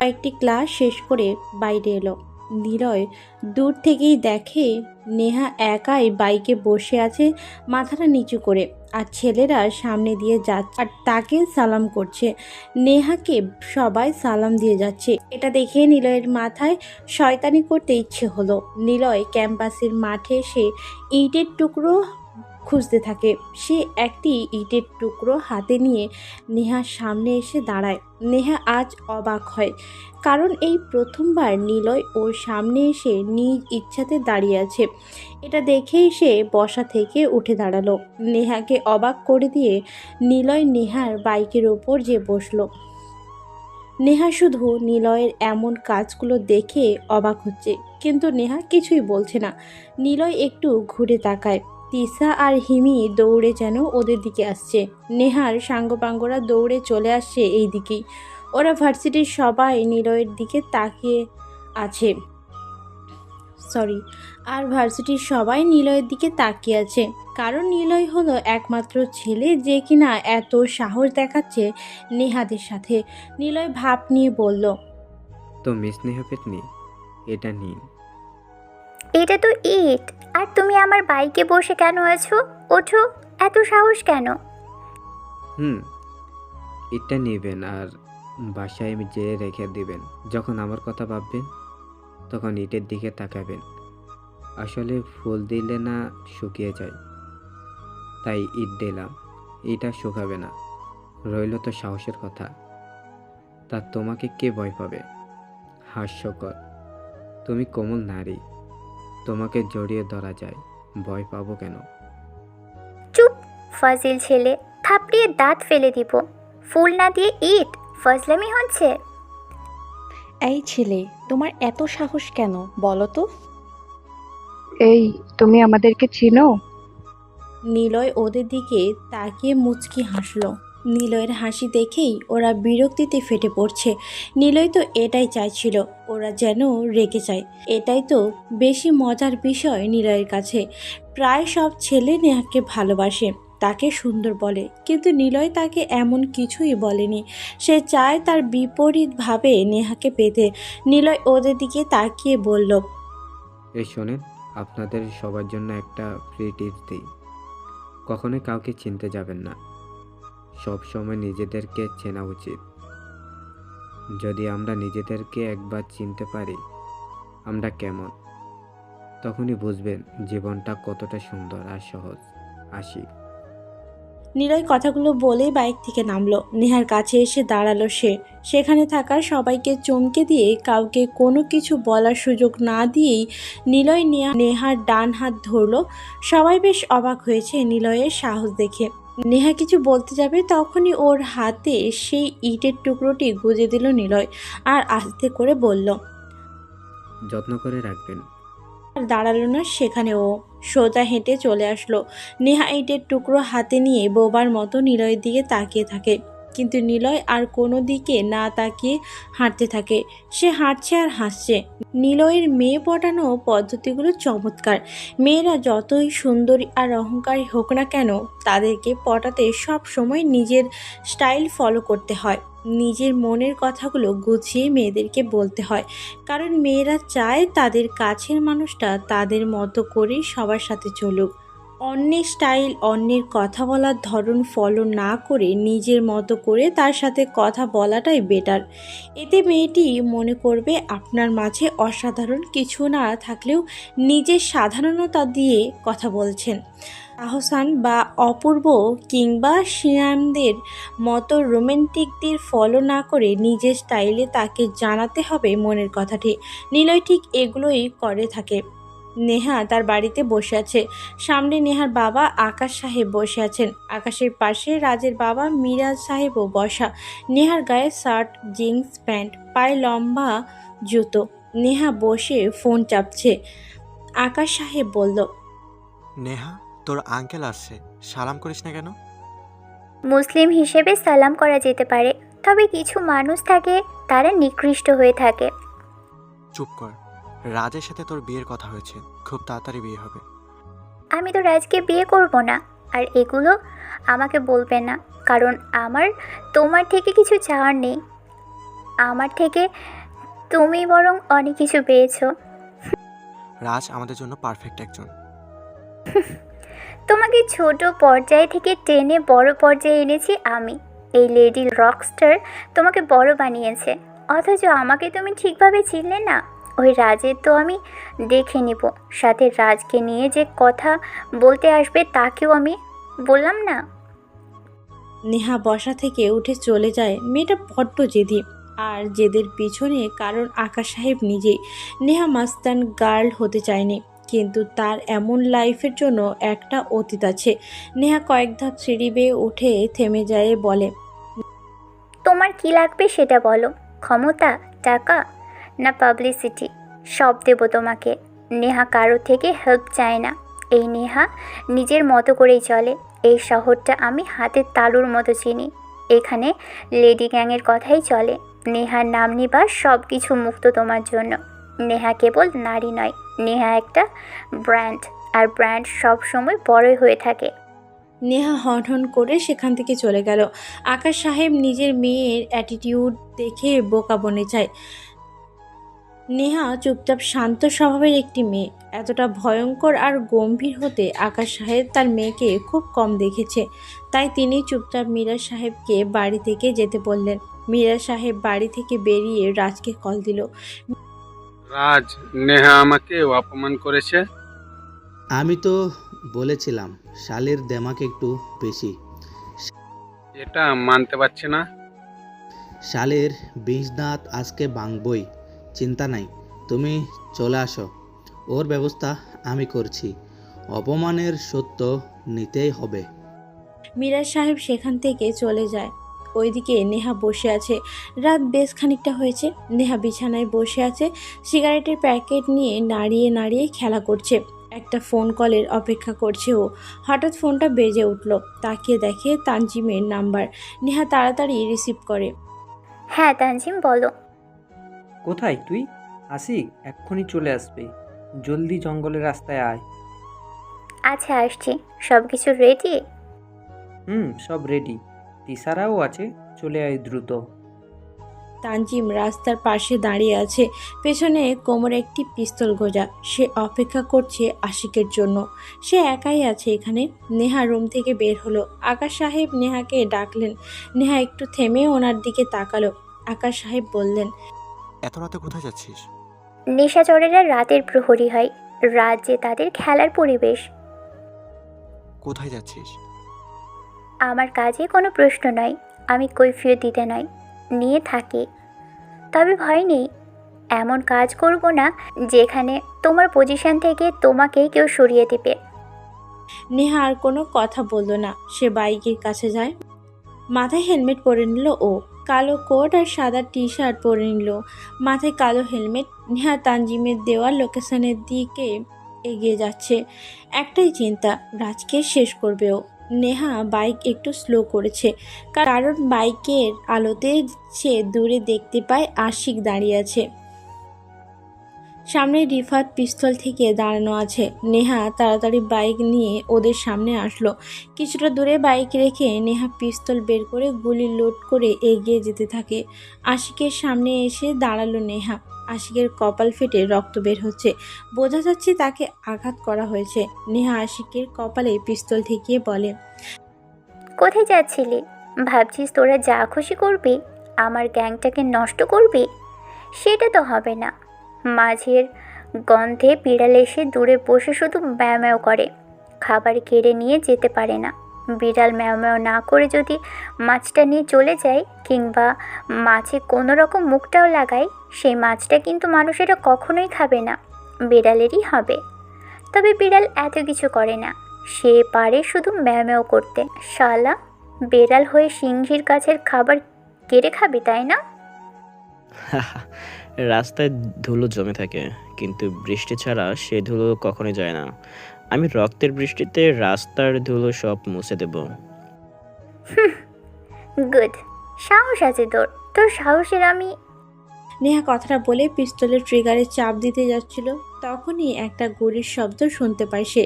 কয়েকটি ক্লাস শেষ করে বাইরে এলো। নিলয় দূর থেকেই দেখে নেহা একাই বাইকে বসে আছে, মাথাটা নিচু করে, আর ছেলেরা সামনে দিয়ে যাচ্ছে আর তাকে সালাম করছে। নেহাকে সবাই সালাম দিয়ে যাচ্ছে। এটা দেখে নিলয়ের মাথায় শয়তানি করতে ইচ্ছে হলো। নিলয় ক্যাম্পাসের মাঠে এসে ইটের টুকরো খুঁজতে থাকে। সে একটি ইটের টুকরো হাতে নিয়ে নেহার সামনে এসে দাঁড়ায়। নেহা আজ অবাক হয়, কারণ এই প্রথমবার নিলয় ওর সামনে এসে নিজ ইচ্ছাতে দাঁড়িয়ে আছে। এটা দেখেই সে বসা থেকে উঠে দাঁড়ালো। নেহাকে অবাক করে দিয়ে নিলয় নেহার বাইকের ওপর যে বসলো। নেহা শুধু নিলয়ের এমন কাজগুলো দেখে অবাক হচ্ছে, কিন্তু নেহা কিছুই বলছে না। নিলয় একটু ঘুরে তাকায়। তিসা আর হিমি দৌড়ে যেন ওদের দিকে আসছে। নেহার সাঙ্গপাঙ্গরা দৌড়ে চলে আসছে এই দিকেই। ওরা ভার্সিটির সবাই নিলয়ের দিকে তাকিয়ে আছে। ভার্সিটির সবাই নিলয়ের দিকে তাকিয়ে আছে, কারণ নিলয় হলো একমাত্র ছেলে যে কিনা এত সাহস দেখাচ্ছে নেহাদের সাথে। নিলয় ভাব নিয়ে বলল, তো মিস নেহা পেতনি, এটা নিন। এটা তো ইট, আর তুমি আমার বাইকে বসে কেন আছো? ওঠো, এত সাহস কেন? এটা নেবেন আর বাসায় যেয়ে রেখে দিবেন। যখন আমার কথা ভাববেন তখন ইটের দিকে তাকাবেন। আসলে ফুল দিলে না শুকিয়ে যায়, তাই ইট দিলাম। এটা শুকাবে না। রইল তো সাহসের কথা, তা তোমাকে কে ভয় পাবে? হাস্যকর, তুমি কোমল নারী, তোমাকে জড়িয়ে ধরা যায়, ভয় পাবো কেন? চুপ, ফাজিল ছেলে, থাপড়িয়ে দাঁত ফেলে দিব। ফুল না দিয়ে ইট, ফজলামি হচ্ছে। এই ছেলে, তোমার এত সাহস কেন বলো তো? এই, তুমি আমাদেরকে চিনো? নিলয় ওদের দিকে তাকিয়ে মুচকি হাসলো। নিলয়ের হাসি দেখেই ওরা বিরক্তিতে ফেটে পড়ছে। নিলয় তো এটাই চাইছিল, ওরা যেন রেগে যায়। এটাই তো বেশি মজার বিষয় নিলয়ের কাছে। প্রায় সব ছেলে নেহাকে ভালোবাসে, তাকে সুন্দর বলে, কিন্তু নিলয় তাকে এমন কিছুই বলেনি। সে চায় তার বিপরীতভাবে নেহাকে পেতে। নিলয় ওদের দিকে তাকিয়ে বলল, এই শোনেন, আপনাদের সবার জন্য একটা ফ্রি টিপস দিই। কখনোই কাউকে চিনতে যাবেন না, সব সময় নিজেদেরকে চেনা উচিত। যদি আমরা নিজেদেরকে একবার চিনতে পারি আমরা কেমন, তখনই বুঝবেন জীবনটা কতটা সুন্দর আর সহজ। আসি। নিলয় কথাগুলো বলেই বাইক থেকে নামলো। নেহার কাছে এসে দাঁড়ালো সে। সেখানে থাকা সবাইকে চমকে দিয়ে কাউকে কোনো কিছু বলার সুযোগ না দিয়েই নিলয় নেহার ডান হাত ধরলো। সবাই বেশ অবাক হয়েছে নিলয়ের সাহস দেখে। নেহা কিছু বলতে যাবে, তখনই ওর হাতে সেই ইটের টুকরোটি গুঁজে দিল নিলয়, আর আস্তে করে বলল, যত্ন করে রাখবেন। আর দাঁড়ালো না সেখানে। ও সোজা হেঁটে চলে আসলো। নেহা ইটের টুকরো হাতে নিয়ে বোবার মতো নিলয়ের দিকে তাকিয়ে থাকে, কিন্তু নিলয় আর কোনো দিকে না তাকিয়ে হাঁটতে থাকে। সে হাঁটছে আর হাসছে। নিলয়ের মেয়ে পটানো পদ্ধতিগুলো চমৎকার। মেয়েরা যতই সুন্দরী আর অহংকারী হোক না কেন, তাদেরকে পটাতে সব সময় নিজের স্টাইল ফলো করতে হয়। নিজের মনের কথাগুলো গুছিয়ে মেয়েদেরকে বলতে হয়, কারণ মেয়েরা চায় তাদের কাছের মানুষটা তাদের মতো করে সবার সাথে চলুক। অন্যের স্টাইল, অন্যের কথা বলার ধরন ফলো না করে নিজের মতো করে তার সাথে কথা বলাটাই বেটার। এতে মেয়েটি মনে করবে আপনার মাঝে অসাধারণ কিছু না থাকলেও নিজের সাধারণতা দিয়ে কথা বলছেন। আহসান বা অপূর্ব কিংবা শিয়ামদের মতো রোমান্টিকদের ফলো না করে নিজের স্টাইলে তাকে জানাতে হবে মনের কথাটি। নিলয় ঠিক এগুলোই করে থাকে। নেহা তার বাড়িতে বসে আছে। সামনে নেহার বাবা আকাশ সাহেব বসে আছেন। আকাশের পাশে রাজের বাবা মিরাজ সাহেবও বসা। নেহার গায়ে শার্ট, জিন্স প্যান্ট, পায়ে লম্বা জুতো। নেহা বসে ফোন চাপছে। আকাশ সাহেব বলল, নেহা, তোর আঙ্কেল আসছে, সালাম করিস না কেন? মুসলিম হিসেবে সালাম করা যেতে পারে, তবে কিছু মানুষ থাকে তারা নিকৃষ্ট হয়ে থাকে। চুপ কর। রাজের সাথে তোর বিয়ের কথা হয়েছে, খুব তাড়াতাড়ি বিয়ে হবে। আমি তো রাজকে বিয়ে করব না। আর এগুলো আমাকে বলবে না, কারণ আমার তোমার থেকে কিছু চাওয়ার নেই। আমার থেকে তুমি বরং অনেক কিছু পেয়েছো। রাজ আমাদের জন্য পারফেক্ট একজন। তোমাকে ছোট পর্যায় থেকে টেনে বড় পর্যায়ে এনেছি আমি। এই লেডি রকস্টার তোমাকে বড় বানিয়েছে, অথচ আমাকে তুমি ঠিকভাবে চিনলে না। ওই রাজের তো আমি দেখে নিব, সাথে রাজকে নিয়ে যে কথা বলতে আসবে তাকেও আমি বললাম না। নেহা বসা থেকে উঠে চলে যায়। মেয়েটা বড্ড জেদি, আর জেদের পিছনে কারণ আকাশ সাহেব নিজেই। নেহা মাস্তান গার্ল হতে চায়নি, কিন্তু তার এমন লাইফের জন্য একটা অতীত আছে। নেহা কয়েক ধাপ সিঁড়ি বেয়ে উঠে থেমে যায়, বলে, তোমার কি লাগবে সেটা বলো। ক্ষমতা, টাকা, না পাবলিসিটি, সব দেবো তোমাকে। নেহা কারো থেকে হেল্প চায় না। এই নেহা নিজের মতো করেই চলে। এই শহরটা আমি হাতের তালুর মতো চিনি। এখানে লেডি গ্যাংয়ের কথাই চলে। নেহার নাম নিবার সব কিছু মুক্ত তোমার জন্য। নেহা কেবল নারী নয়, নেহা একটা ব্র্যান্ড, আর ব্র্যান্ড সব সময় বড়ই হয়ে থাকে। নেহা হন হন করে সেখান থেকে চলে গেল। আকাশ সাহেব নিজের মেয়ের অ্যাটিটিউড দেখে বোকা বনে যায়। নেহা চুপচাপ শান্ত স্বভাবের একটি মেয়ে। এতটা ভয়ঙ্কর আর গম্ভীর হতে আকাশ সাহেব তার মেয়েকে খুব কম দেখেছে। তাই তিনি চুপচাপ মিরাজ সাহেবকে বাড়ি থেকে যেতে বললেন। মিরাজ সাহেব বাড়ি থেকে বেরিয়ে রাজকে কল দিল। রাজ, নেহা আমাকে অপমান করেছে। আমি তো বলেছিলাম শালের দেমাক একটু বেশি। এটা মানতে পারছি না। শালের 20 দাঁত আজকে ভাঙবই, চিন্তা নাই, তুমি চলে আসো, ওর ব্যবস্থা আমি করছি। অপমানের সত্য নিতেই হবে। মিরাজ সাহেব সেখান থেকে চলে যায়। ওইদিকে নেহা বসে আছে। রাত বেশ খানিকটা হয়েছে। নেহা বিছানায় বসে আছে, সিগারেটের প্যাকেট নিয়ে নাড়িয়ে নাড়িয়ে খেলা করছে। একটা ফোন কলের অপেক্ষা করছে ও। হঠাৎ ফোনটা বেজে উঠল। তাকিয়ে দেখে তানজিমের নাম্বার। নেহা তাড়াতাড়ি রিসিভ করে। হ্যাঁ তানজিম, বলো। কোথায় তুই? আসিক এক্ষুনি চলে আসবে, জলদি জঙ্গলের রাস্তায় আয়। আচ্ছা আসছি। সব কিছু রেডি? সব রেডি, তিসারাও আছে, চলে আয় দ্রুত। তানজিম রাস্তার পাশে দাঁড়িয়ে আছে, পেছনে কোমরে একটি পিস্তল গোজা। সে অপেক্ষা করছে আশিকের জন্য। সে একাই আছে এখানে। নেহা রুম থেকে বের হলো। আকাশ সাহেব নেহাকে ডাকলেন। নেহা একটু থেমে ওনার দিকে তাকালো। আকাশ সাহেব বললেন, এত রাতে কোথায় যাচ্ছিস? নেশাচরেরা রাতের প্রহরী হয়, রাত যে তাদের খেলার পরিবেশ। কোথায় যাচ্ছিস? আমার কাজে কোনো প্রশ্ন নয়, আমি কৈফিয়ত দিতে নয়, নিয়ে থাকি। তবে ভয় নেই, এমন কাজ করব না যেখানে তোমার পজিশন থেকে তোমাকেই কেউ সরিয়ে দেবে। নেহা আর কোনো কথা বলল না। সে বাইকের কাছে যায়। মাথায় হেলমেট পরে নিল ও। কালো কোট আর সাদা টি শার্ট পরে নিল, মাথায় কালো হেলমেট। নেহা তানজিমের দেওয়া লোকেশনের দিকে এগিয়ে যাচ্ছে। একটাই চিন্তা, রাজকে শেষ করবে ও। নেহা বাইক একটু স্লো করেছে, কারণ বাইকের আলোতে সে দূরে দেখতে পায় আশিক দাঁড়িয়ে আছে। সামনে রিফাত পিস্তল থেকে দাঁড়ানো আছে। নেহা তাড়াতাড়ি বাইক নিয়ে ওদের সামনে আসলো। কিছুটা দূরে বাইক রেখে নেহা পিস্তল বের করে গুলি লোড করে এগিয়ে যেতে থাকে। আশিকের সামনে এসে দাঁড়ালো নেহা। আশিকের কপাল ফেটে রক্ত বের হচ্ছে, বোঝা যাচ্ছে তাকে আঘাত করা হয়েছে। নেহা আশিকের কপালে পিস্তল ঠেকিয়ে বলে, কোথায় যাচ্ছিলি? ভাবছিস তোরা যা খুশি করবি, আমার গ্যাংটাকে নষ্ট করবি? সেটা তো হবে না। মাঝের গন্ধে বিড়াল এসে দূরে বসে শুধু ম্যাও ম্যাও করে, খাবার কেড়ে নিয়ে যেতে পারে না। বিড়াল ম্যাও ম্যাও না করে যদি মাছটা নিয়ে চলে যায়, কিংবা মাছে কোনো রকম মুখটাও লাগায়, সেই মাছটা কিন্তু মানুষেরা কখনোই খাবে না, বিড়ালেরই হবে। তবে বিড়াল এত কিছু করে না, সে পারে শুধু ম্যাও ম্যাও করতে। শালা, বেড়াল হয়ে সিংহীর কাছের খাবার কেড়ে খাবি, তাই না? রাস্তায় ধুলো জমে থাকে, কিন্তু বৃষ্টি ছাড়া সে ধুলো কখনোই যায় না। আমি রক্তের বৃষ্টিতে রাস্তার ধুলো সব মুছে দেব। গুড, সাহস আছে তোর। তোর সাহসের আমি। নেহা কথাটা বলে পিস্তলের ট্রিগারে চাপ দিতে যাচ্ছিল, তখনই একটা গুলির শব্দ শুনতে পায় সে।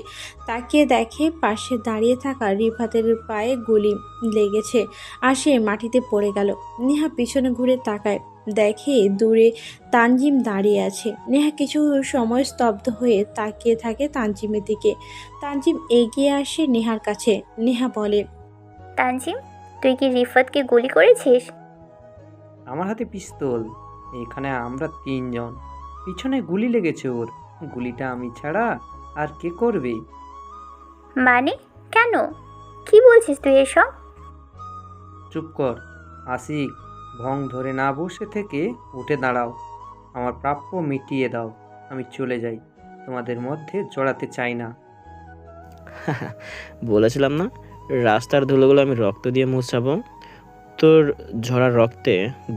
তাকিয়ে দেখে পাশে দাঁড়িয়ে থাকা রিফাতের পায়ে গুলি লেগেছে আর সে মাটিতে পড়ে গেল। নেহা পিছনে ঘুরে তাকায়, দেখে দূরে তানজিম দাঁড়িয়ে আছে। নেহা কিছু সময় স্তব্ধ হয়ে তাকিয়ে থাকে তানজিমের দিকে। তানজিম এগিয়ে আসে নেহার কাছে। নেহা বলে, তানজিম, তুই কি রিফাতকে গুলি করেছিস? আমার হাতে পিস্তল, এখানে আমরা 3 জন, পিছনে গুলি লেগেছে ওর। গুলিটা আমি ছাড়া আর কে করবে? মানে কেন? কি বলছিস তুই এসব? চুপ কর আশিক, ভং ধরে না বসে থেকে উঠে দাঁড়াও। আমার প্রাপ্য মিটিয়ে দাও, আমি চলে যাই। তোমাদের মধ্যে জড়াতে চাই না। বলেছিলাম না, রাস্তার ধুলোগুলো আমি রক্ত দিয়ে মুছাবো। তোর ঝরা রক্তে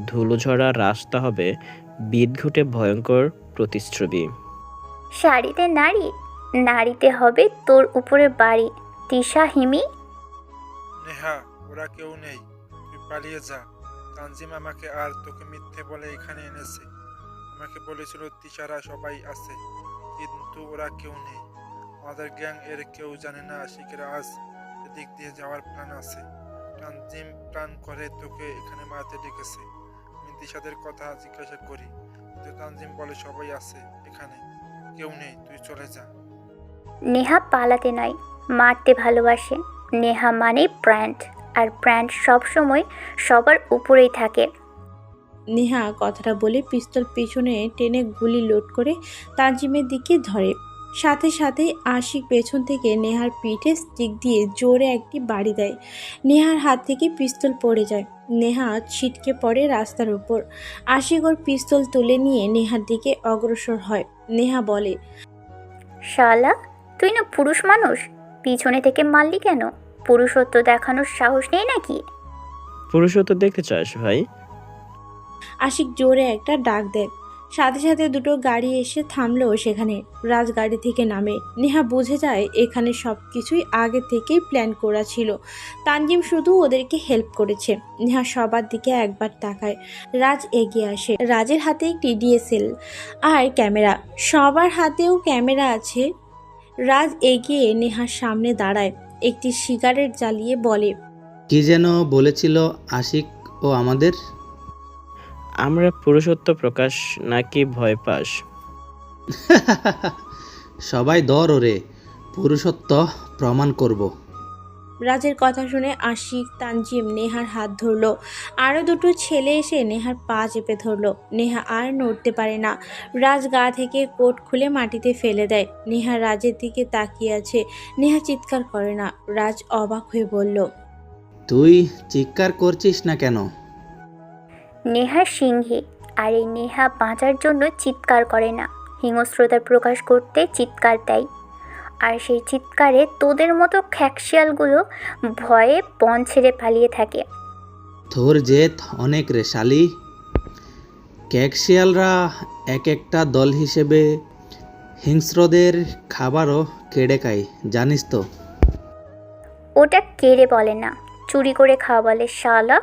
ধুলো ঝরা রাস্তা হবে বিদঘুটে ভয়ঙ্কর প্রতিচ্ছবি। শাড়িতে নারী, নারীতে হবে তোর উপরে বাড়ি। তিশা, হিমি। নেহা, ওরা কেউ নেই, তুই পালিয়ে যা। তানজিম আমাকে আর তোকে মিথ্যে বলে এখানে এনেছে। আমাকে বলেছিল তিশারা সবাই আছে, কিন্তু ওরা কেউ নেই। আমাদের গ্যাং এর কেউ জানে না আশিকের আজ এদিক দিয়ে যাওয়ার প্ল্যান আছে। তানজিম প্ল্যান করে তোকে এখানে মারতে ডেকেছে। আমি তিশাদের কথা জিজ্ঞাসা করি, কিন্তু তানজিম বলে সবাই আছে এখানে, কেউ নেই, তুই চলে যা। নেহা পালাতে নয়, মারতে ভালোবাসে। নেহা মানে ব্র্যান্ড, আর ব্র্যান্ড সবসময় সবার উপরেই থাকে। নেহা কথাটা বলে পিস্তল পিছনে টেনে গুলি লোড করে তানজিমের দিকে ধরে। সাথে সাথে আশিক পেছন থেকে নেহার পিঠে স্টিক দিয়ে জোরে একটি বাড়ি দেয়। নেহার হাত থেকে পিস্তল পড়ে যায়। নেহা ছিটকে পড়ে রাস্তার উপর। আশিক ওর পিস্তল তুলে নিয়ে নেহার দিকে অগ্রসর হয়। নেহা বলে, শালা, তুই না পুরুষ মানুষ, পিছনে থেকে মারলি কেন? পুরুষত্ব দেখানোর সাহস নেই নাকি? পুরুষত্ব দেখতে চাস ভাই? আশিক জোরে একটা ডাক দেয়। সাথে সাথে দুটো গাড়ি এসে থামলো সেখানে। রাজ গাড়ি থেকে নামে। নেহা বুঝে যায় এখানে সব কিছুই আগে থেকেই প্ল্যান করা ছিল। তানজিম শুধু ওদেরকে হেল্প করেছে। নেহা সবার দিকে একবার তাকায়। রাজ এগিয়ে আসে। রাজের হাতে একটি ডিএসএল আর ক্যামেরা। সবার হাতেও ক্যামেরা আছে। রাজ এগিয়ে নেহার সামনে দাঁড়ায়, একটি সিগারেট জ্বালিয়ে বলে, কি যেন বলেছিল আশিক ও আমাদের? আমরা পুরুষত্ব প্রকাশ নাকি ভয় পাস? সবাই ধর ওরে, পুরুষত্ব প্রমাণ করব। রাজের কথা শুনে আশিক, তানজিম নেহার হাত ধরলো। আরও দুটো ছেলে এসে নেহার পা চেপে ধরলো। নেহা আর নড়তে পারে না। রাজ গা থেকে কোট খুলে মাটিতে ফেলে দেয়। নেহা রাজের দিকে তাকিয়ে আছে। নেহা চিৎকার করে না। রাজ অবাক হয়ে বলল, তুই চিৎকার করছিস না কেন? নেহা সিংহী, আর এই নেহা বাঁচার জন্য চিৎকার করে না, হিংস্রতা প্রকাশ করতে চিৎকার দেয়। আর সেই চিৎকারে তোদের মতো খ্যাকশিয়ালগুলো ভয়ে বন ছেড়ে পালিয়ে থাকে। তোর জেদ অনেক রে শালি। ক্যাকশিয়ালরা এক একটা দল হিসেবে হিংস্রদের খাবারও কেড়ে খায়, জানিস তো? ওটা কেড়ে বলে না, চুরি করে খাওয়া বলে শালা।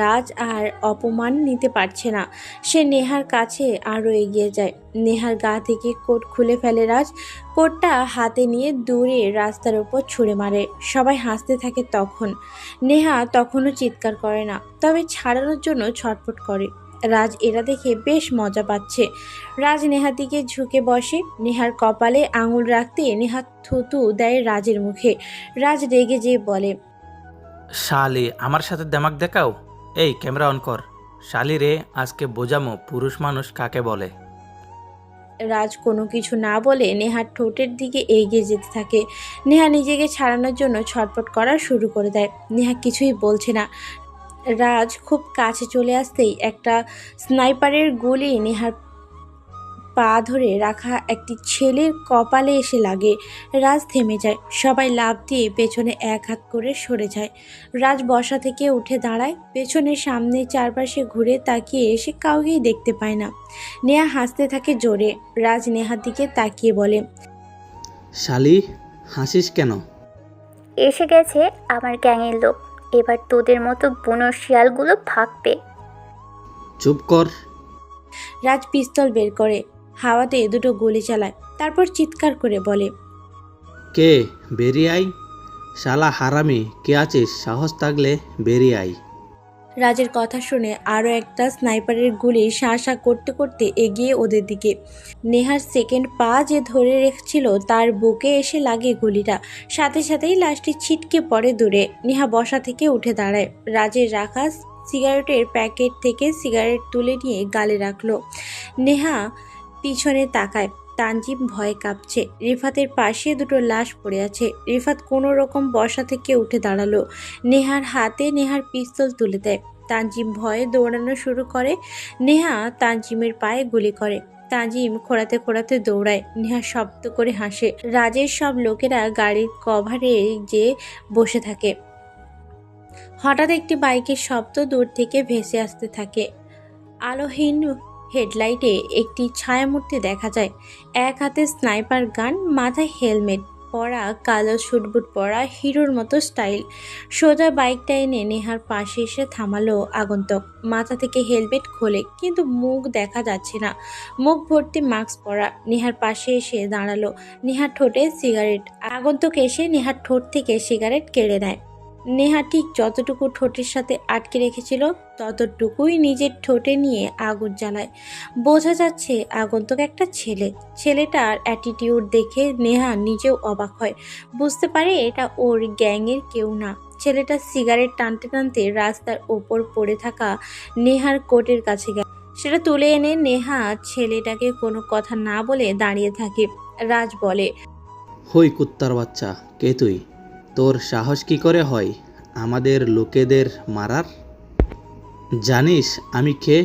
রাজ আর অপমান নিতে পারছে না। সে নেহার কাছে আরও এগিয়ে যায়। নেহার গা থেকে কোট খুলে ফেলে রাজ। কোটটা হাতে নিয়ে দূরে রাস্তার উপর ছুঁড়ে মারে। সবাই হাসতে থাকে তখন। নেহা তখনও চিৎকার করে না, তবে ছাড়ানোর জন্য ছটফট করে। রাজ এরা দেখে বেশ মজা পাচ্ছে। রাজ নেহার দিকে ঝুঁকে বসে। নেহার কপালে আঙুল রাখতে নেহা থুতু দেয় রাজের মুখে। রাজ রেগে যেয়ে বলে, শালি, আমার সাথে দেমাক দেখাও। এই ক্যামেরা অন কর। শালি রে, আজকে বোঝামো পুরুষ মানুষ কাকে বলে। রাজ কোনো কিছু না বলে নেহার ঠোঁটের দিকে এগিয়ে যেতে থাকে। নেহা নিজেকে ছাড়ানোর জন্য ছটফট করা শুরু করে দেয়। নেহা কিছুই বলছে না। রাজ খুব কাছে চলে আসতেই একটা স্নাইপারের গুলি নেহার পা ধরে রাখা একটি ছেলের কপালে এসে লাগে। রাজ থেমে যায়। সবাই লাফ দিয়ে পেছনে এক হাত করে সরে যায়। রাজ বসা থেকে উঠে দাঁড়ায়। পেছনে সামনে চারপাশে ঘুরে তাকিয়ে এসে কাউকেই দেখতে পায় না। নেহা হাসতে থাকে জোরে। রাজ নেহার দিকে তাকিয়ে বলে, শালি, হাসিস কেন? এসে গেছে আমার গ্যাংয়ের লোক, এবার তোদের মতো বুনো শিয়ালগুলো ভাগবে। চুপ কর, রাজ পিস্তল বের করে হাওয়াতে দুটো গুলি চালায়, তারপর চিৎকার করে বলে, কে? বেরিয়ে আই। শালা হারামি, কে আছিস? সাহস থাকলে বেরিয়ে আই। রাজের কথা শুনে আরও একটা স্নাইপারের গুলি শাঁ করতে করতে এগিয়ে ওদের দিকে। নেহার সেকেন্ড পা যে ধরে রেখেছিল তার বুকে এসে লাগে গুলিটা, সাথে সাথেই লাশটি ছিটকে পড়ে দূরে। নেহা বসা থেকে উঠে দাঁড়ায়, রাজের রাখা সিগারেটের প্যাকেট থেকে সিগারেট তুলে নিয়ে গালে রাখলো। নেহা পিছনে তাকায়, তানজিম ভয়ে কাঁপছে। রিফাতের পাশে দুটো লাশ পড়ে আছে। রিফাত কোনো রকম বসা থেকে উঠে দাঁড়ালো, নেহার হাতে নেহার পিস্তল তুলে দেয়। তানজিম ভয়ে দৌড়ানো শুরু করে। নেহা তানজিমের পায়ে গুলি করে। তানজিম খোঁড়াতে খোঁড়াতে দৌড়ায়। নেহা শব্দ করে হাসে। রাজের সব লোকেরা গাড়ির কভারে যে বসে থাকে। হঠাৎ একটি বাইকের শব্দ দূর থেকে ভেসে আসতে থাকে। আলোহীন হেডলাইটে একটি ছায়ামূর্তি দেখা যায়। এক হাতে স্নাইপার গান, মাথায় হেলমেট পরা, কালো শুটবুট পরা, হিরোর মতো স্টাইল। সোজা বাইকটা এনে নেহার পাশে এসে থামালো আগন্তুক। মাথা থেকে হেলমেট খোলে, কিন্তু মুখ দেখা যাচ্ছে না। মুখ ভর্তি মাস্ক পরা। নেহার পাশে এসে দাঁড়ালো। নেহার ঠোঁটে সিগারেট। আগন্তুক এসে নেহার ঠোঁট থেকে সিগারেট কেড়ে নেয়। নেহা ঠিক যতটুকু ঠোঁটের সাথে আটকে রেখেছিল ততটুকুই নিজের ঠোঁটে নিয়ে আগুন জ্বালায়। বোঝা যাচ্ছে আগন্তুক একটা ছেলে। ছেলেটার অ্যাটিটিউড দেখে নেহা নিজেও অবাক হয়। বুঝতে পারে এটা ওর গ্যাংয়ের কেউ না। ছেলেটা সিগারেট টানতে টানতে রাস্তার ওপর পড়ে থাকা নেহার কোটের কাছে গেল। সেটা তুলে এনে নেহা ছেলেটাকে কোনো কথা না বলে দাঁড়িয়ে থাকে। রাজ বলে, হই কুত্তার বাচ্চা, কে তুই? তোর সাহস কি করে হয় আমাদের লোকেদের মারার? জানিস আমি কে?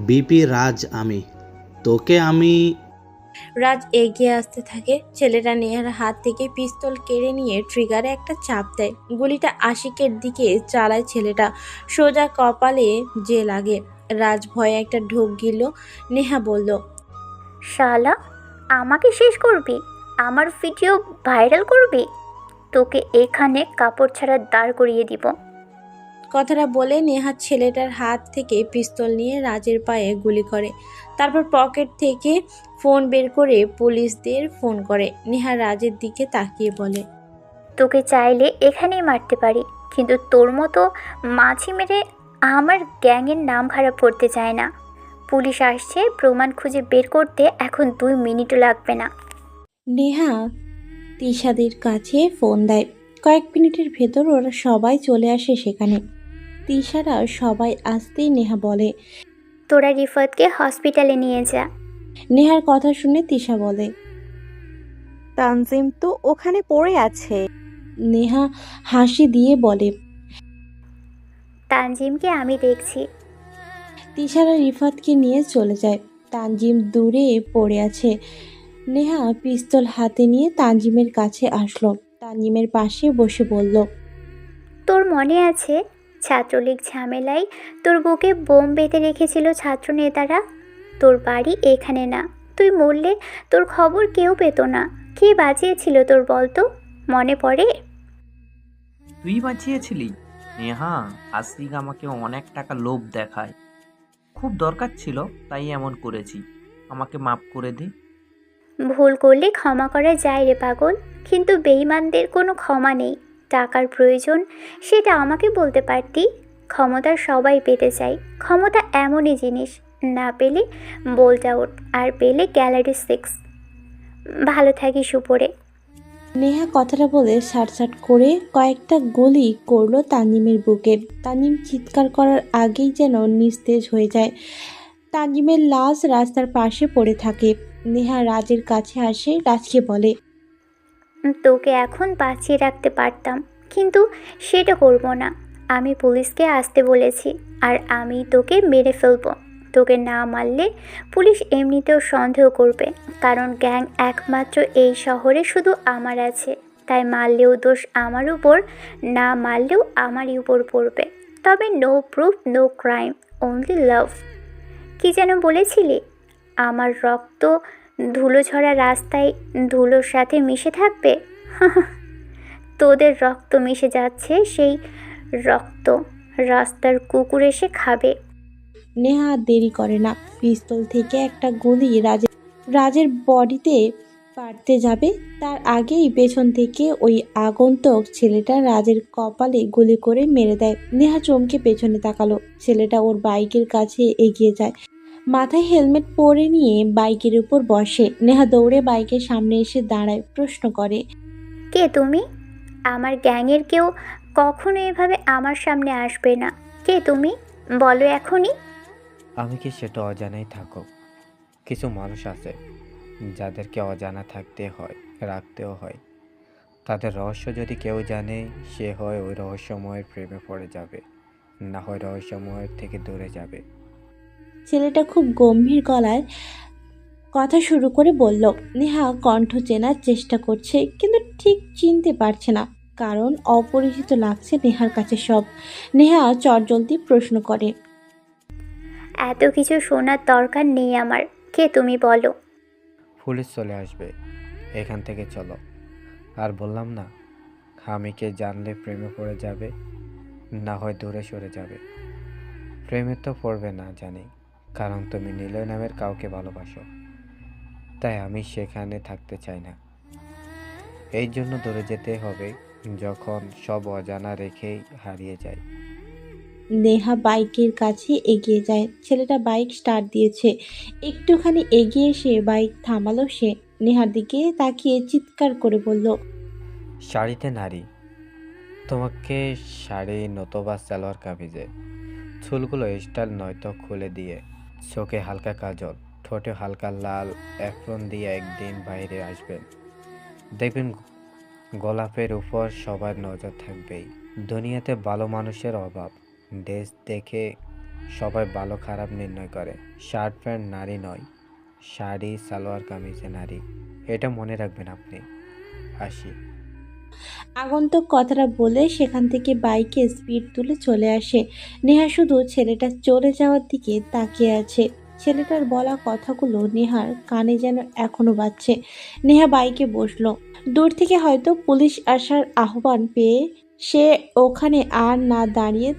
বিপি রাজ আমি। তোকে আমি। রাজ এগিয়ে আসতে থাকে। ছেলেটা নেহার হাত থেকে পিস্তল কেড়ে নিয়ে ট্রিগারে একটা চাপ দেয়। গুলিটা আশিকের দিকে চালায় ছেলেটা, সোজা কপালে যে লাগে। রাজ ভয়ে একটা ঢোক গিল। নেহা বলল, শালা, আমাকে শেষ করবি? আমার ভিডিও ভাইরাল করবি? তোকে এখানে কাপড় ছাড়া দাঁড় করিয়ে দিব। কথাটা বলে নেহা ছেলেটার হাত থেকে পিস্তল নিয়ে রাজের পায়ে গুলি করে। তারপর পকেট থেকে ফোন বের করে পুলিশদের ফোন করে। নেহা রাজের দিকে তাকিয়ে বলে, তোকে চাইলে এখানেই মারতে পারি, কিন্তু তোর মতো মাছি মেরে আমার গ্যাংয়ের নাম খারাপ করতে চায় না। পুলিশ আসছে প্রমাণ খুঁজে বের করতে, এখন 2 মিনিটও লাগবে না। নেহা তিশাদের কাছে ফোন দেয়। কয়েক মিনিটের ভেতর ওরা সবাই চলে আসে সেখানে। তিশারা সবাই আসতেই নেহা বলে, তোরা রিফাতকে হসপিটালে নিয়ে যা। নেহার কথা শুনে তিশা বলে, তানজিম তো ওখানে পড়ে আছে। নেহা হাসি দিয়ে বলে, তানজিমকে আমি দেখছি। তিশারা রিফাতকে নিয়ে চলে যায়। তানজিম দূরে পড়ে আছে। নেহা পিস্তল হাতে নিয়ে তানজিমের কাছে আসলো। তানজিমের পাশে বসে বলল, তোর মনে আছে ছাত্রলীগ ঝামেলায় তোর বুকে বোম বেঁধে রেখেছিল ছাত্র নেতারা? তোর বাড়ি এখানে না, তুই মরলে তোর খবর কেউ পেত না। কে বাঁচিয়েছিল তোর বলতো? মনে পড়ে? তুই বাঁচিয়েছিলি? নেহা, আশিক আমাকে অনেক টাকা লোভ দেখায়। খুব দরকার ছিল, তাই এমন করেছি। আমাকে মাফ করে দে। ভুল করলে ক্ষমা করা যায় রে পাগল, কিন্তু বেঈমানদের কোনো ক্ষমা নেই। টাকার প্রয়োজন, সেটা আমাকে বলতে পারতি। ক্ষমতা সবাই পেতে চায়। ক্ষমতা এমনই জিনিস, না পেলে বোল্ট আউট, আর পেলে গ্যালারি 6। ভালো থাকিস উপরে। নেহা কথাটা বলে সাট করে কয়েকটা গুলি করলো তানজিমের বুকে। তানজিম চিৎকার করার আগেই যেন নিস্তেজ হয়ে যায়। তানজিমের লাশ রাস্তার পাশে পড়ে থাকে। নেহা রাজের কাছে আসে, রাজকে বলে, তোকে এখন বাঁচিয়ে রাখতে পারতাম, কিন্তু সেটা করব না। আমি পুলিশকে আসতে বলেছি, আর আমি তোকে মেরে ফেলবো। তোকে না মারলে পুলিশ এমনিতেও সন্দেহ করবে, কারণ গ্যাং একমাত্র এই শহরে শুধু আমার আছে। তাই মারলেও দোষ আমার উপর, না মারলেও আমারই উপর পড়বে। তবে no proof, no crime, only love. কি যেন বলেছিলি? আমার রক্ত ধুলো ঝরা রাস্তায় ধুলোর সাথে মিশে থাকবে। তোদের রক্ত মিশে যাচ্ছে, সেই রক্ত রাস্তার কুকুর এসে খাবে। নেহা আর দেরি করে না, পিস্তল থেকে একটা গুলি রাজের বডিতে পারতে যাবে তার আগেই পেছন থেকে ওই আগন্তুক ছেলেটা রাজের কপালে গুলি করে মেরে দেয়। নেহা চমকে পেছনে তাকালো। ছেলেটা ওর বাইকের কাছে এগিয়ে যায়, মাথায় হেলমেট পরে নিয়ে বাইকের উপর বসে। নেহা দৌড়ে বাইকের সামনে এসে দাঁড়ায়, প্রশ্ন করে, কে তুমি? আমার গ্যাংয়ের কেউ কখনো এভাবে আমার সামনে আসবে না। কে তুমি? বলো এখনই। আমি কি সেটা অজানাই থাকো? কিছু মানুষ আছে যাদেরকে অজানা থাকতে হয়, রাখতেও হয়। তাদের রহস্য যদি কেউ জানে, সে হয় ওই রহস্যময়ের প্রেমে পড়ে যাবে, না হয় রহস্যময়ের থেকে দূরে যাবে। ছেলেটা খুব গম্ভীর গলায় কথা শুরু করে বলল। নেহা কণ্ঠ চেনার চেষ্টা করছে, কিন্তু ঠিক চিনতে পারছে না, কারণ অপরিচিত লাগছে নেহার কাছে সব। নেহা চটজলদি প্রশ্ন করে, এত কিছু শোনার দরকার নেই আমার। কে তুমি বলো? পুলিশ চলে আসবে, এখান থেকে চলো। আর বললাম না, স্বামীকে জানলে প্রেমে পড়ে যাবে, না হয় দূরে সরে যাবে। প্রেমে তো পড়বে না জানি, কারণ তুমি নিলয় নামের কাউকে ভালোবাসো। তাই আমি সেখানে থাকতে চাই না। এই জন্য দূরে যেতে হবে, যখন সব অজানা রেখেই হারিয়ে যায়। নেহা বাইকের কাছে এগিয়ে যায়। ছেলেটা বাইক স্টার্ট দিয়েছে, একটুখানি এগিয়ে এসে বাইক থামালো সে। নেহার দিকে তাকিয়ে চিৎকার করে বলল, শাড়িতে নারী, তোমাকে শাড়ি নতবা সালোয়ার কামিজে, চুলগুলো স্টাইল নয়তো খুলে দিয়ে, চোখে হালকা কাজল, ঠোঁটে হালকা লাল অ্যাপ্রন দিয়ে একদিন বাইরে আসবেন, দেখবেন গোলাপের উপর সবার নজর থাকবেই। দুনিয়াতে ভালো মানুষের অভাব, দেশ দেখে সবাই ভালো খারাপ নির্ণয় করে। শার্ট প্যান্ট নারী নয়, শাড়ি সালোয়ার কামিজে নারী। এটা মনে রাখবেন আপনি। আসি। আগন্তুক কথাটা বলে সেখান থেকে বাইকে স্পিড তুলে চলে আসে। নেহা শুধু ছেলেটা চলে যাওয়ার দিকে তাকিয়ে আছে। ছেলেটার বলা কথাগুলো নেহার কানে যেন এখনো বাজছে। নেহা বাইকে বসলো। দূর থেকে হয়তো পুলিশ আসার আহ্বান পেয়ে সে ওখানে আর না দাঁড়িয়ে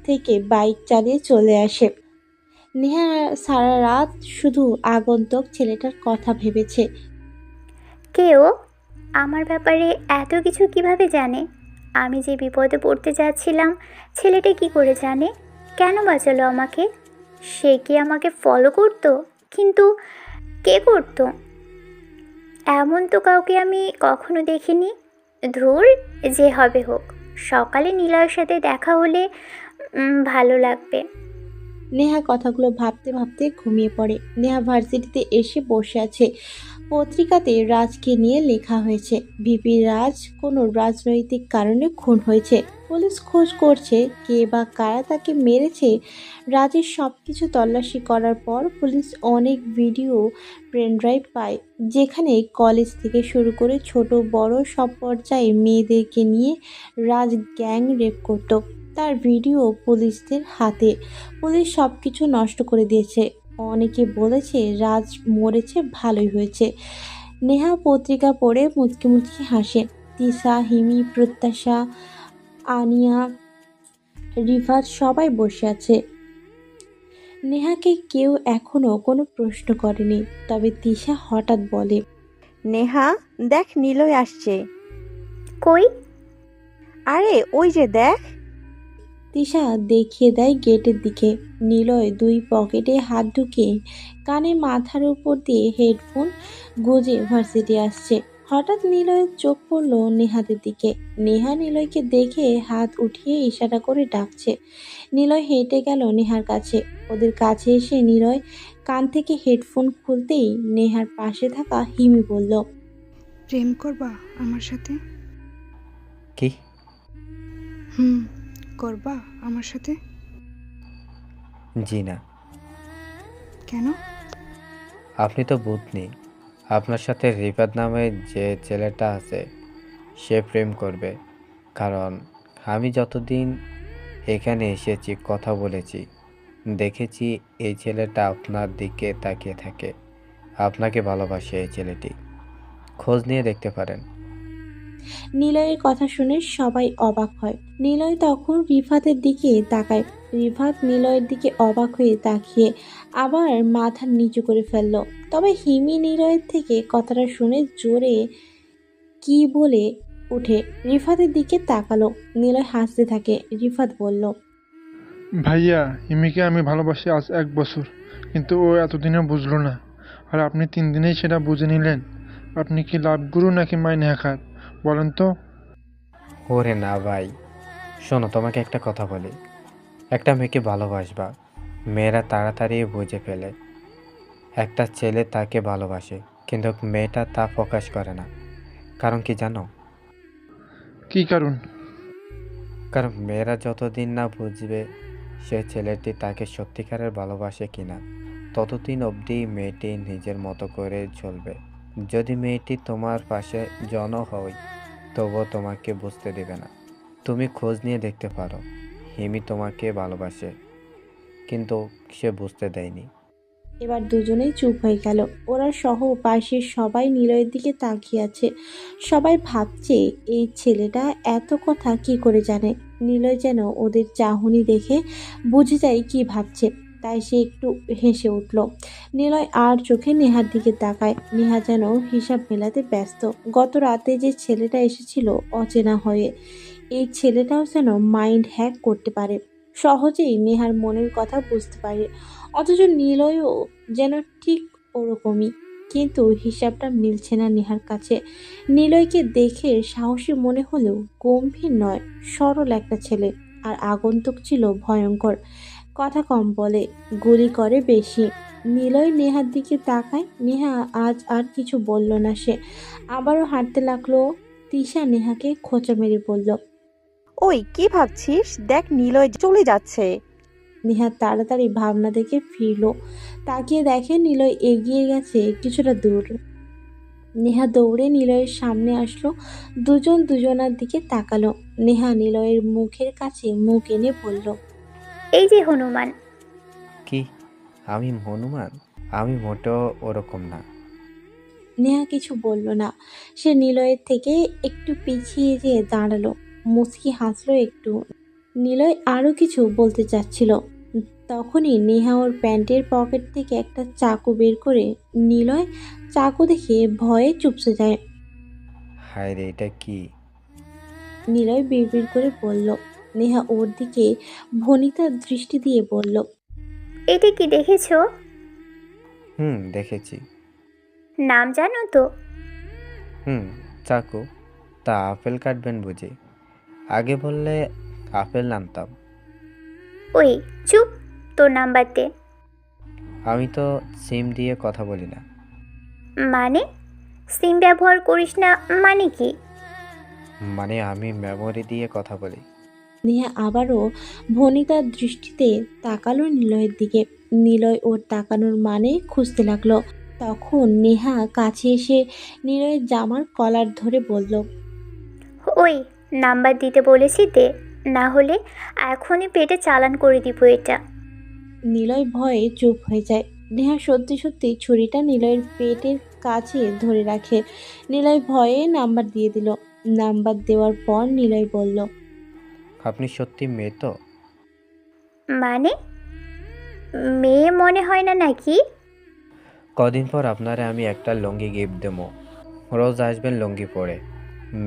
থেকে বাইক চালিয়ে চলে আসে। নেহা সারা রাত শুধু আগন্তুক ছেলেটার কথা ভেবেছে। কেউ আমার ব্যাপারে এত কিছু কিভাবে জানে? আমি যে বিপদে পড়তে যাচ্ছিলাম, ছেলেটা কি করে জানে? কেন বাঁচালো আমাকে? সে কি আমাকে ফলো করতো? কিন্তু কে করতো? এমন তো কাউকে আমি কখনো দেখিনি। ধুর, যে হবে হোক। সকালে নিলয়ের সাথে দেখা হলে ভালো লাগবে। নেহা কথাগুলো ভাবতে ভাবতে ঘুমিয়ে পড়ে। নেহা ভার্সিটিতে এসে বসে আছে। পত্রিকাতে রাজকে নিয়ে লেখা হয়েছে, ভিপি রাজ কোনো রাজনৈতিক কারণে খুন হয়েছে। পুলিশ খোঁজ করছে কে বা কারা তাকে মেরেছে। রাজের সব কিছু তল্লাশি করার পর পুলিশ অনেক ভিডিও পেনড্রাইভ পায়, যেখানে কলেজ থেকে শুরু করে ছোট বড় সব পর্যায়ে মেয়েদেরকে নিয়ে রাজ গ্যাং রেপ করত। তার ভিডিও পুলিশদের হাতে। পুলিশ সব কিছু নষ্ট করে দিয়েছে। অনেকে বলেছে রাজ মরেছে, ভালোই হয়েছে। নেহা পত্রিকা পড়ে মুচকি মুচকি হাসে। তিশা, হিমি, প্রত্যাশা, আনিয়া, রিফাত সবাই বসে আছে। নেহাকে কেউ এখনো কোনো প্রশ্ন করেনি। তবে তিশা হঠাৎ বলে, নেহা, দেখ নিলয় আসছে। কই? আরে ওই যে দেখ। তিশা দেখিয়ে দেয় গেটের দিকে। নিলয় দুই পকেটে হাত ঢুকিয়ে কানে মাথার উপর দিয়ে হেডফোন গুঁজে ভার্সিটি আসছে। হঠাৎ নিলয়ের চোখ পড়ল নেহাদের দিকে। নেহা নিলয়কে দেখে হাত উঠিয়ে ইশারা করে ডাকছে। নিলয় হেঁটে গেল নেহার কাছে। ওদের কাছে এসে নিলয় কান থেকে হেডফোন খুলতেই নেহার পাশে থাকা হিমি বলল, প্রেম করবা আমার সাথে? কি? করবা আমার সাথে? জি না। কেন? আপনি তো বুঝনি, আপনার সাথে রিফাত নামে যে ছেলেটা আছে সে প্রেম করবে। কারণ আমি যতদিন এখানে এসেছি, কথা বলেছি, দেখেছি এই ছেলেটা আপনার দিকে তাকিয়ে থাকে। আপনাকে ভালোবাসে এই ছেলেটি, খোঁজ নিয়ে দেখতে পারেন। নিলয়ের কথা শুনে সবাই অবাক হয়। নিলয় তখন রিফাতের দিকে তাকায়। রিফাত নিলয়ের দিকে অবাক হয়ে তাকিয়ে আবার মাথা নিচু করে ফেলল। তবে হিমি নিলয়ের থেকে কথাটা শুনে জোরে কি বলে উঠে রিফাতের দিকে তাকালো। নিলয় হাসতে থাকে। রিফাত বলল, ভাইয়া, হিমিকে আমি ভালোবাসি আজ 1 বছর, কিন্তু ও এতদিনে বুঝলো না, আর আপনি 3 দিনেই সেটা বুঝে নিলেন। আপনি কি লাভ গুরু নাকি মাইনে হ্যাকার বলেন তো? ওরে না ভাই, শোনো তোমাকে একটা কথা বলি। একটা মেয়েকে ভালোবাসবা, মেয়েরা তাড়াতাড়ি বুঝে ফেলে একটা ছেলে তাকে ভালোবাসে, কিন্তু মেয়েটা তা প্রকাশ করে না। কারণ কি জানো? কি কারণ? কারণ মেয়েরা যতদিন না বুঝবে সে ছেলেটি তাকে সত্যিকারের ভালোবাসে কিনা, ততদিন অবধি মেয়েটি নিজের মতো করে চলবে। যদি মেয়েটি তোমার পাশে জন হয়, তবুও তোমাকে বুঝতে দেবে না। তুমি খোঁজ নিয়ে দেখতে পারো, হিমি তোমাকে ভালোবাসে, কিন্তু সে বুঝতে দেয়নি। এবার দুজনেই চুপ হয়ে গেল। ওরা সহ পাশের সবাই নিলয়ের দিকে তাকিয়ে আছে। সবাই ভাবছে এই ছেলেটা এত কথা কি করে জানে। নিলয় যেন ওদের চাহনি দেখে বুঝে যায় কি ভাবছে, তাই সে একটু হেসে উঠল। নিলয় আর চোখে নেহার দিকে তাকায়। নেহা যেন হিসাব মেলাতে ব্যস্ত। গত রাতে যে ছেলেটা এসেছিল অচেনা হয়ে, এই ছেলেটাও যেন মাইন্ড হ্যাক করতে পারে, সহজেই নেহার মনের কথা বুঝতে পারে। অথচ নিলয়ও যেন ঠিক ওরকমই, কিন্তু হিসাবটা মিলছে না নেহার কাছে। নিলয়কে দেখে সাহসী মনে হলেও গম্ভীর নয়, সরল একটা ছেলে। আর আগন্তুক ছিল ভয়ঙ্কর, কথা কম বলে, গুলি করে বেশি। নিলয় নেহার দিকে তাকায়। নেহা আজ আর কিছু বলল না। সে আবারও হাঁটতে লাগলো। তিশা নেহাকে খোঁচা মেরে বলল, ওই কি ভাবছিস? দেখ নিলয় চলে যাচ্ছে। নেহা তাড়াতাড়ি ভাবনা দেখে ফিরল। তাকিয়ে দেখে নিলয় এগিয়ে গেছে কিছুটা দূর। নেহা দৌড়ে নিলয়ের সামনে আসলো। দুজন দুজনার দিকে তাকালো। নেহা নিলয়ের মুখের কাছে মুখ এনে বলল, এই যে হনুমান। কি? আমি হনুমান? আমি মোটেও ওরকম না। নেহা কিছু বলল না। সে নিলয়ের থেকে একটু পিছিয়ে যেয়ে দাঁড়ালো, মুচকি হাসলো একটু। নিলয় আরও কিছু বলতে চাচ্ছিল, তখনই নেহা ওর প্যান্টের পকেট থেকে একটা চাকু বের করে। নিলয় চাকু দেখে ভয়ে চুপসে যায়। হায় রে, এটা কি? নিলয় বিড়বিড় করে বলল। নেহা ওর দিকে ভনিতার দৃষ্টি দিয়ে বলল, এটা কি দেখেছো? দেখেছি। নাম জানো তো? চাকু। তা আপেল কাটবেন বুঝি? আগে বললে আপেল আনতাম। ওই চুপ, তোর নাম্বার দে। আমি তো সিম দিয়ে কথা বলি না। মানে? সিম ব্যবহার করিস না মানে কি? মানে আমি মেমোরি দিয়ে কথা বলি। নেহা আবারও ভনিতার দৃষ্টিতে তাকালো নিলয়ের দিকে। নিলয় ওর তাকানোর মানে খুঁজতে লাগলো। তখন নেহা কাছে এসে নিলয়ের জামার কলার ধরে বলল, ওই নাম্বার দিতে বলেছি দে, না হলে এখনই পেটে চালান করে দিব এটা। নিলয় ভয়ে চুপ হয়ে যায়। নেহা সত্যি সত্যি ছুরিটা নিলয়ের পেটের কাছে ধরে রাখে। নিলয় ভয়ে নাম্বার দিয়ে দিল। নাম্বার দেওয়ার পর নিলয় বলল, আপনি সত্যি মেয়ে তো? মানে? মেয়ে মনে হয় না নাকি? কদিন পর আপনারে আমি একটা লুঙ্গি গিফট দেবো। রোজ আসবেন লুঙ্গি পরে।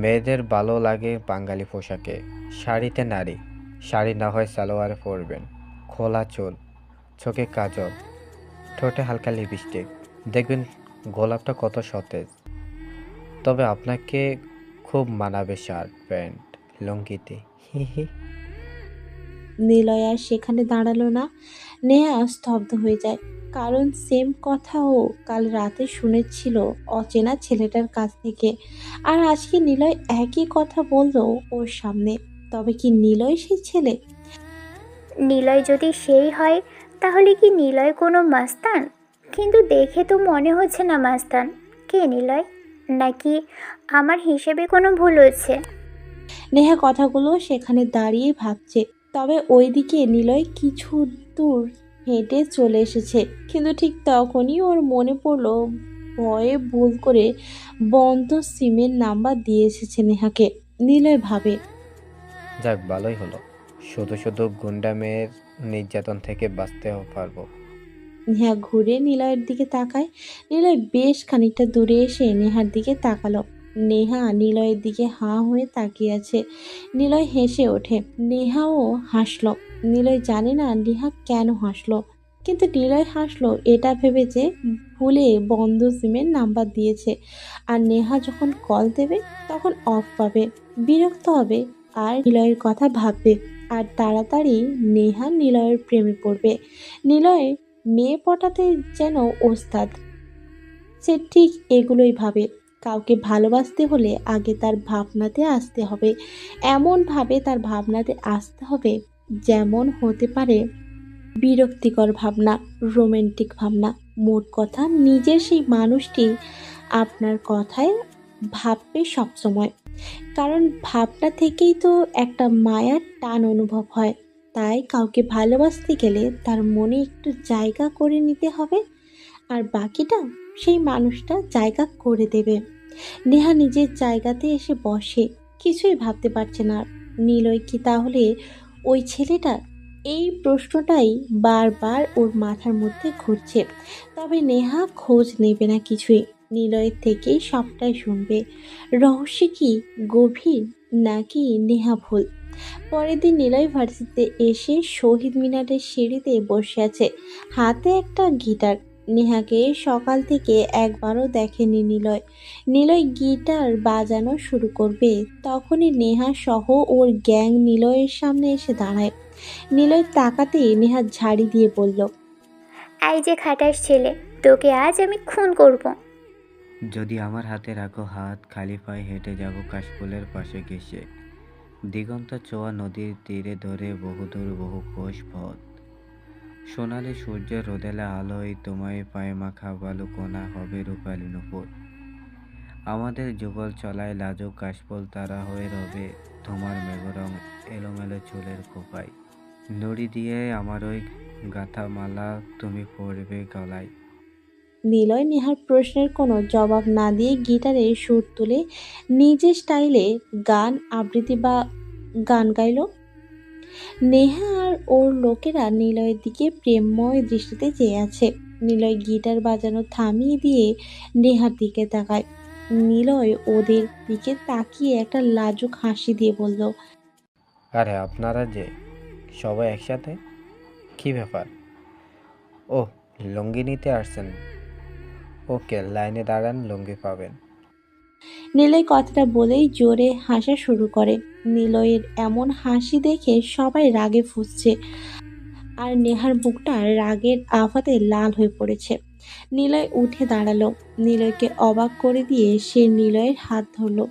মেয়েদের ভালো লাগে বাঙালি পোশাকে, শাড়িতে নারী। শাড়ি না হয় সালোয়ারে পরবেন। খোলা চুল, চোখে কাজল, ঠোঁটে হালকা লিপস্টিক। দেখবেন গোলাপটা কত সতেজ। তবে আপনাকে খুব মানাবে শার্ট প্যান্ট লুঙ্গিতে। হি হি। নিলয় আর সেখানে দাঁড়ালো না। নেহা স্তব্ধ হয়ে যায়, কারণ সেম কথাও কাল রাতে শুনেছিল অচেনা ছেলেটার কাছ থেকে। আর আজকে নিলয় একই কথা বলল ওর সামনে। তবে কি নিলয় সেই ছেলে? নিলয় যদি সেই হয় তাহলে কি নিলয় কোনো মাস্তান? কিন্তু দেখে তো মনে হচ্ছে না মাস্তান। কে নিলয়? নাকি আমার হিসেবে কোনো ভুল হয়েছে? নেহা কথাগুলো সেখানে দাঁড়িয়ে ভাবছে। তবে ওইদিকে নিলয় কিছু দূর হেঁটে চলে এসেছে। কিন্তু ঠিক তখনই ওর মনে পড়ল ভয়ে ভুল করে বন্ধ সিমের নাম্বার দিয়ে এসেছে নেহাকে। নিলয় ভাবে, যাক ভালোই হলো, শুধু শুধু গুন্ডামের নির্যাতন থেকে বাঁচতেও পারবো। নেহা ঘুরে নিলয়ের দিকে তাকায়। নিলয় বেশ খানিকটা দূরে এসে নেহার দিকে তাকালো। নেহা নিলয়ের দিকে হাঁ হয়ে তাকিয়ে আছে। নিলয় হেসে ওঠে। নেহাও হাসলো। নিলয় জানে না নেহা কেন হাসলো, কিন্তু নিলয় হাসলো এটা ভেবে যে ভুলে বন্ধ সিমের নাম্বার দিয়েছে, আর নেহা যখন কল দেবে তখন অফ পাবে, বিরক্ত হবে আর নিলয়ের কথা ভাববে, আর তাড়াতাড়ি নেহা নিলয়ের প্রেমে পড়বে। নিলয় মেয়ে পটাতে যেন ওস্তাদ। সে ঠিক এগুলোই ভাবে। কাউকে ভালোবাসতে হলে আগে তার ভাবনাতে আসতে হবে, এমনভাবে তার ভাবনাতে আসতে হবে যেমন হতে পারে বিরক্তিকর ভাবনা, রোমান্টিক ভাবনা। মোট কথা নিজের সেই মানুষটি আপনার কথায় ভাববে সবসময়, কারণ ভাবনা থেকেই তো একটা মায়ার টান অনুভব হয়। তাই কাউকে ভালোবাসতে গেলে তার মনে একটু জায়গা করে নিতে হবে, আর বাকিটা সেই মানুষটা জায়গা করে দেবে। নেহা নিজের জায়গাতে এসে বসে, কিছুই ভাবতে পারছে না। নিলয় কি তাহলে ওই ছেলেটা? এই প্রশ্নটাই বারবার ওর মাথার মধ্যে ঘুরছে। তবে নেহা খোঁজ নেবে না কিছুই, নিলয়ের থেকেই সবটাই শুনবে। রহস্য কি গভীর, নাকি নেহা ভুল? পরের দিন নিলয় ভার্সিটিতে এসে শহীদ মিনারের সিঁড়িতে বসে আছে, হাতে একটা গিটার। নেহাকে সকাল থেকে একবারও দেখেনি নিলয়। নিলয় গিটার বাজানো শুরু করবে, তখনই নেহা সহ ওর গ্যাং নিলয়ের সামনে এসে দাঁড়ায়। নিলয় তাকাতে নেহা ঝাড়ি দিয়ে বলল, এই যে খাটাস ছেলে, তোকে আজ আমি খুন করব। যদি আমার হাতে রাখো হাত, খালি পায়ে হেঁটে যাব কাশফুলের পাশে ঘেঁষে, দিগন্ত ছোঁয়া নদীর তীরে ধরে বহুদূর বহু কোষ পথ। সোনালি সূর্যের রোদেলা আলোয় তোমায় পায়ে মাখা বালু কোনা হবে রূপালী নুপুর। আমাদের যুগল চলায় লাজুক কাশফুল তারা হয়ে রবে তোমার মেঘরং এলোমেলো চুলের খোপায়। নুড়ি দিয়ে আমার ওই গাঁথা মালা তুমি পরবে গলায়। নিলয় নেহার প্রশ্নের কোনো জবাব না দিয়ে গিটারে সুর তুলে নিজের স্টাইলে গান আবৃত্তি বা গান গাইল। নেহা আর ওর লোকেরা নিলয়ের দিকে প্রেমময় দৃষ্টিতে চেয়ে আছে। নিলয় গিটার বাজানো থামিয়ে দিয়ে নেহার দিকে তাকায়। নিলয় ওদের দিকে তাকিয়ে একটা লাজুক হাসি দিয়ে বলল, আরে আপনারা যে সবাই একসাথে, কি ব্যাপার? ও, লুঙ্গি নিতে আসছেন? ওকে, লাইনে দাঁড়ান, লুঙ্গি পাবেন। নিলয় কথাটা বলেই জোরে হাসা শুরু করে। নিলয়ের এমন হাসি দেখে সবাই রাগে ফুঁসছে, আর নেহার বুকটা রাগের আফাতে লাল হয়ে পড়েছে। নিলয় উঠে দাঁড়ালো। নিলয়কে অবাক করে দিয়ে সে নিলয়ের হাত ধরলো।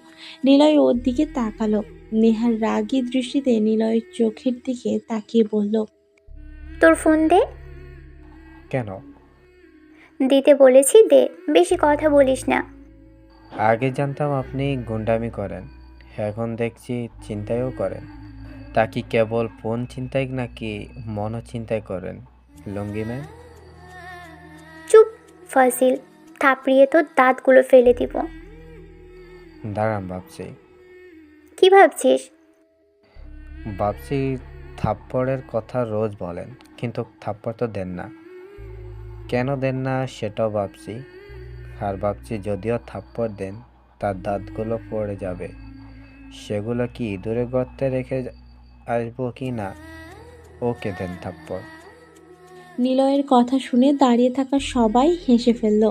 নিলয় ওর দিকে তাকালো। নেহার রাগী দৃষ্টিতে নিলয়ের চোখের দিকে তাকিয়ে বলল, তোর ফোন দে। কেন? দিতে বলেছি দে, বেশি কথা বলিস না। আগে জানতাম আপনি গুন্ডামি করেন, এখন দেখছি চিন্তায়ও করেন। তা কি কেবল ফোন চিন্তায় নাকি মনও চিন্তায় করেন লুঙ্গি ম্যান? চুপ ফাজিল, থাপড়িয়ে তোর দাঁতগুলো ফেলে দিব। দাঁড়ান, ভাবছি। কি ভাবছিস? ভাবছি থাপ্পড়ের কথা রোজ বলেন, কিন্তু থাপ্পড় তো দেন না। কেন দেন না সেটাও ভাবছি। আর ভাবছি যদিও থাপ্পড় দেন, তার দাঁতগুলো পড়ে যাবে, সেগুলো কি ইঁদুরে গর্তে রেখে আসবো কি না। ওকে দেন থাপ্পড়। নিলয়ের কথা শুনে দাঁড়িয়ে থাকা সবাই হেসে ফেলল।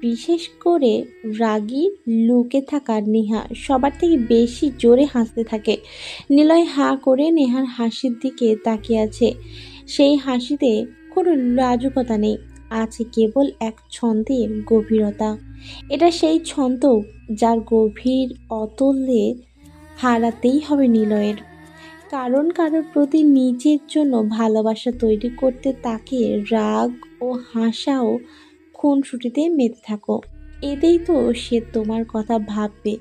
বিশেষ করে রাগী লুকে থাকা নেহা সবার থেকে বেশি জোরে হাসতে থাকে। নিলয় হাঁ করে নেহার হাসির দিকে তাকিয়ে আছে। সেই হাসিতে কোনো লাজুকতা নেই, আছে কেবল এক ছন্দের গভীরতা। এটা সেই ছন্দ যার গভীর অতলে হারাতেই হবে নিলয়ের। কারণ কারোর প্রতি নিজের জন্য ভালোবাসা তৈরি করতে তাকে রাগ ও হাসাও খুনসুটিতে মেতে থাকো। এতেই তো সে তোমার কথা ভাববে,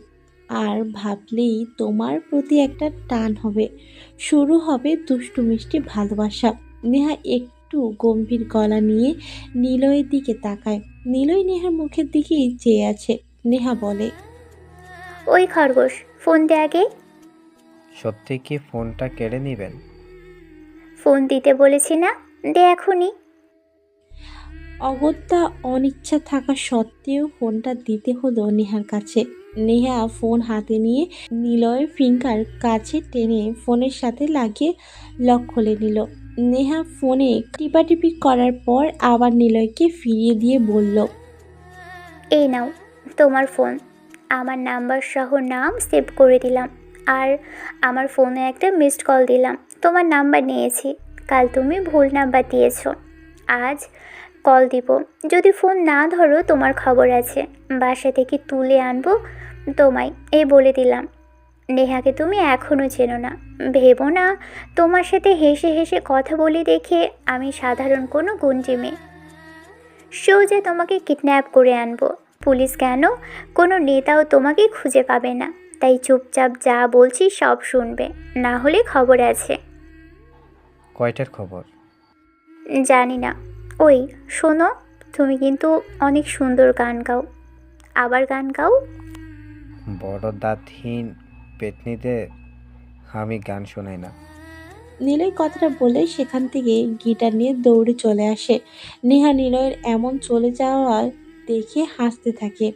আর ভাবলেই তোমার প্রতি একটা টান হবে, শুরু হবে দুষ্টু মিষ্টি ভালোবাসা। নেহা একটু গম্ভীর গলা নিয়ে নিলয়ের দিকে তাকায়। নিলয় নেহার মুখের দিকেই চেয়ে আছে। নেহা বলে, ওই খরগোশ, ফোন দে আগে। সত্যি কি ফোনটা কেড়ে নেবেন? ফোন দিতে বলেছি না, দে এখনই। অগত্যা অনিচ্ছা থাকা সত্ত্বেও ফোনটা দিতে হলো নেহার কাছে। নেহা ফোন হাতে নিয়ে নিলয়ের ফিঙ্গার কাছে টেনে ফোনের সাথে লাগিয়ে লক খুলে নিল। নেহা ফোনে টিপাটিপি করার পর আবার নিলয়কে ফিরিয়ে দিয়ে বলল, এই নাও তোমার ফোন, আমার নাম্বার সহ নাম সেভ করে দিলাম, আর আমার ফোনে একটা মিসড কল দিলাম। তোমার নাম্বার নিয়েছি, কাল তুমি ভুল নাম্বার দিয়েছো। আজ কল দিব, যদি ফোন না ধরো তোমার খবর আছে, বাসা থেকে তুলে আনবো তোমায়, এই বলে দিলাম। নেহাকে তুমি এখনও চেনো না, ভেবো না তোমার সাথে হেসে হেসে কথা বলি দেখে আমি সাধারণ কোনো গুঞ্জি মেয়ে। সোজা তোমাকে কিডন্যাপ করে আনবো। পুলিশ কেন, কোনো নেতাও তোমাকে খুঁজে পাবে না। তাই চুপচাপ যা বলছি সব শুনবে, না হলে খবর আছে। কয়টার খবর? জানি না। ওই শোনো, তুমি কিন্তু অনেক সুন্দর গান গাও, আবার গান গাও। বড় দাঁতহীন পেতনিদের আমি গান শোনাই না। নিলয় কথাটা বলে সেখান থেকে গিটার নিয়ে দৌড়ে চলে আসে। নেহা নিলয়ের এমন চলে যাওয়া দেখে হাসতে থাকে।